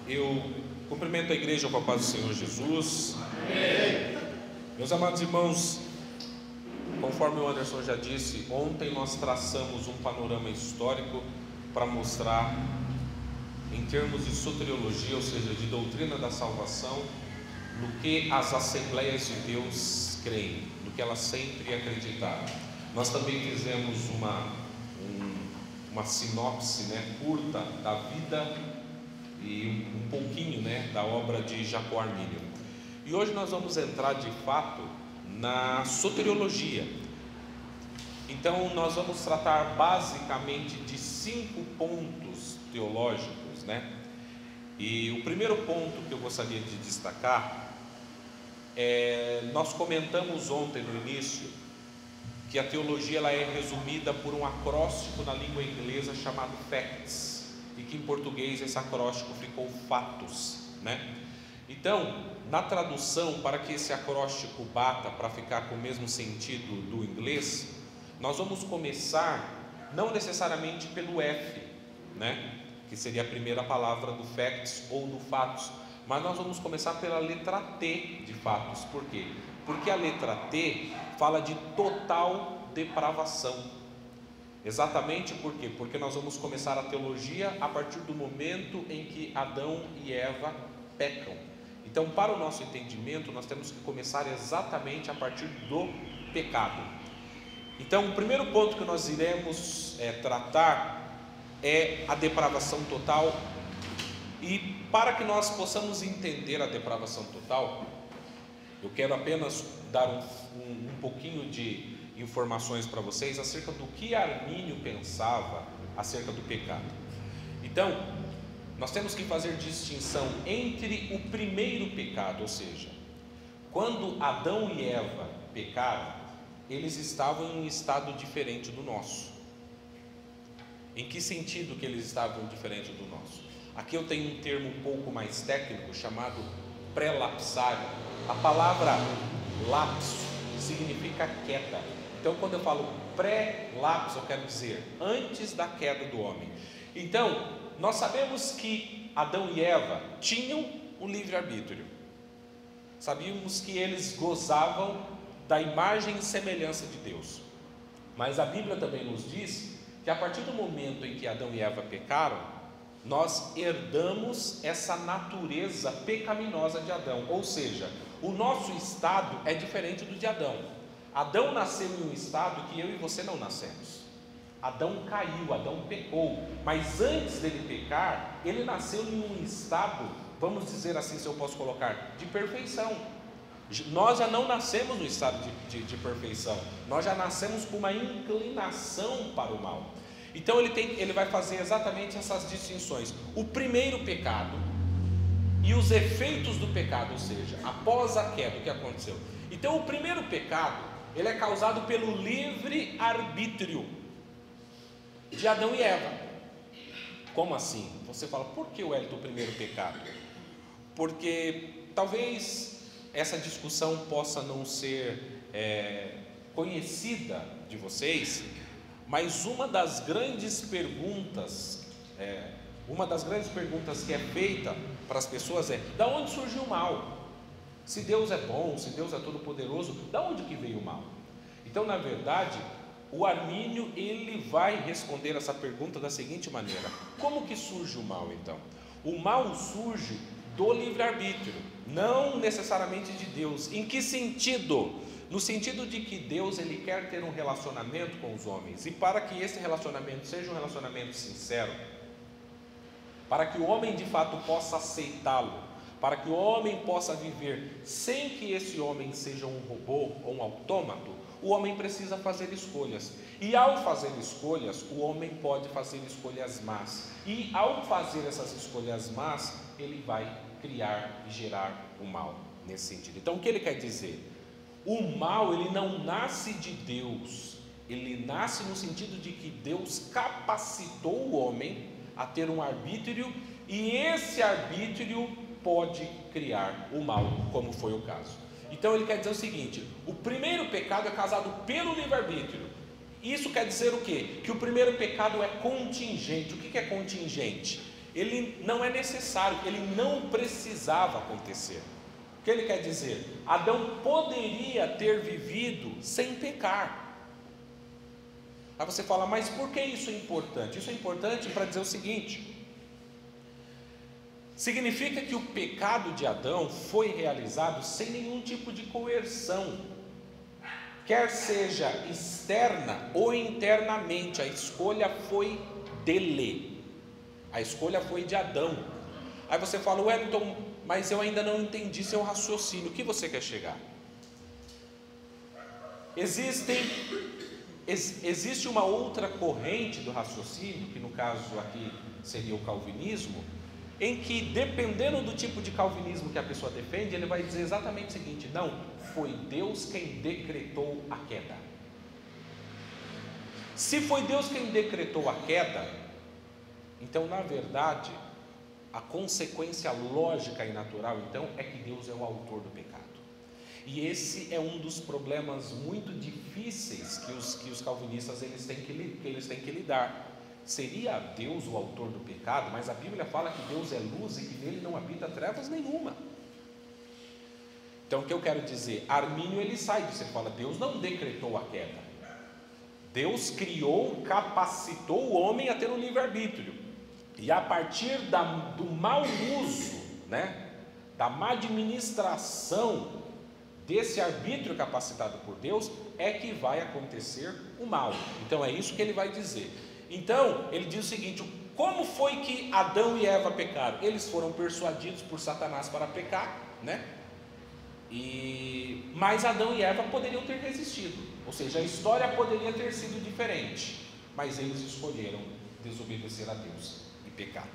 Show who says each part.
Speaker 1: Eu cumprimento a igreja com a paz do Senhor Jesus. Amém. Meus amados irmãos, conforme o Anderson já disse, ontem nós traçamos um panorama histórico para mostrar, em termos de soteriologia, ou seja, de doutrina da salvação, no que as Assembleias de Deus creem, no que elas sempre acreditaram. Nós também fizemos uma sinopse curta da vida e um pouquinho da obra de Jacó Armínio. E hoje nós vamos entrar de fato na soteriologia. Então nós vamos tratar basicamente de 5 pontos teológicos, E o primeiro ponto que eu gostaria de destacar nós comentamos ontem no início que a teologia ela é resumida por um acróstico na língua inglesa chamado facts, e que em português esse acróstico ficou fatos, Então, na tradução, para que esse acróstico bata, para ficar com o mesmo sentido do inglês, nós vamos começar não necessariamente pelo F, que seria a primeira palavra do facts ou do fatos, mas nós vamos começar pela letra T de fatos. Por quê? Porque a letra T fala de total depravação. Exatamente por quê? Porque nós vamos começar a teologia a partir do momento em que Adão e Eva pecam. Então, para o nosso entendimento, nós temos que começar exatamente a partir do pecado. Então, o primeiro ponto que nós iremos tratar é a depravação total. E para que nós possamos entender a depravação total, eu quero apenas dar um pouquinho de informações para vocês acerca do que Armínio pensava acerca do pecado. Então, nós temos que fazer distinção entre o primeiro pecado, ou seja, quando Adão e Eva pecaram, eles estavam em um estado diferente do nosso. Em que sentido que eles estavam diferente do nosso? Aqui eu tenho um termo um pouco mais técnico chamado pré-lapsário. A palavra lapso significa queda. Então, quando eu falo pré-lapso, eu quero dizer antes da queda do homem. Então, nós sabemos que Adão e Eva tinham um livre-arbítrio. Sabíamos que eles gozavam da imagem e semelhança de Deus. Mas a Bíblia também nos diz que a partir do momento em que Adão e Eva pecaram, nós herdamos essa natureza pecaminosa de Adão. Ou seja, o nosso estado é diferente do de Adão. Adão nasceu em um estado que eu e você não nascemos. Adão caiu, Adão pecou, mas antes dele pecar, ele nasceu em um estado, vamos dizer assim, se eu posso colocar, de perfeição. Nós já não nascemos no estado de perfeição, nós já nascemos com uma inclinação para o mal. Então ele vai fazer exatamente essas distinções: o primeiro pecado e os efeitos do pecado, ou seja, após a queda, o que aconteceu. Então o primeiro pecado, ele é causado pelo livre-arbítrio de Adão e Eva. Como assim? Você fala, por que, Wellington, o primeiro pecado? Porque talvez essa discussão possa não ser conhecida de vocês, mas uma das grandes perguntas que é feita para as pessoas é: da onde surgiu o mal? Se Deus é bom, se Deus é todo poderoso, da onde que veio o mal? Então, na verdade, o Armínio ele vai responder essa pergunta da seguinte maneira: como que surge o mal então? O mal surge do livre-arbítrio, não necessariamente de Deus. Em que sentido? No sentido de que Deus ele quer ter um relacionamento com os homens, e para que esse relacionamento seja um relacionamento sincero, para que o homem de fato possa aceitá-lo, para que o homem possa viver sem que esse homem seja um robô ou um autômato, o homem precisa fazer escolhas. E ao fazer escolhas, o homem pode fazer escolhas más. E ao fazer essas escolhas más, ele vai criar e gerar o mal nesse sentido. Então o que ele quer dizer? O mal ele não nasce de Deus, ele nasce no sentido de que Deus capacitou o homem a ter um arbítrio, e esse arbítrio pode criar o mal, como foi o caso. Então ele quer dizer o seguinte: o primeiro pecado é causado pelo livre-arbítrio. Isso quer dizer o quê? Que o primeiro pecado é contingente. O que é contingente? ele não é necessário, ele não precisava acontecer. O que ele quer dizer? Adão poderia ter vivido sem pecar. Aí você fala, mas por que isso é importante? Isso é importante para dizer o seguinte: significa que o pecado de Adão foi realizado sem nenhum tipo de coerção, quer seja externa ou internamente. A escolha foi dele, a escolha foi de Adão. Aí você fala, Wellington, mas eu ainda não entendi seu raciocínio. O que você quer chegar? Existe uma outra corrente do raciocínio, que no caso aqui seria o calvinismo, em que, dependendo do tipo de calvinismo que a pessoa defende, ele vai dizer exatamente o seguinte: não, foi Deus quem decretou a queda. Se foi Deus quem decretou a queda, então, na verdade, a consequência lógica e natural, então, é que Deus é o autor do pecado. E esse é um dos problemas muito difíceis que os calvinistas eles têm que lidar. Seria Deus o autor do pecado? Mas a Bíblia fala que Deus é luz e que nele não habita trevas nenhuma. Então, o que eu quero dizer? Armínio ele sai disso, ele fala, Deus não decretou a queda. Deus criou, capacitou o homem a ter um livre-arbítrio. E a partir do mau uso, da má administração desse arbítrio capacitado por Deus, é que vai acontecer o mal. Então é isso que ele vai dizer. Então ele diz o seguinte: como foi que Adão e Eva pecaram? Eles foram persuadidos por Satanás para pecar, mas Adão e Eva poderiam ter resistido, ou seja, a história poderia ter sido diferente, mas eles escolheram desobedecer a Deus e pecar.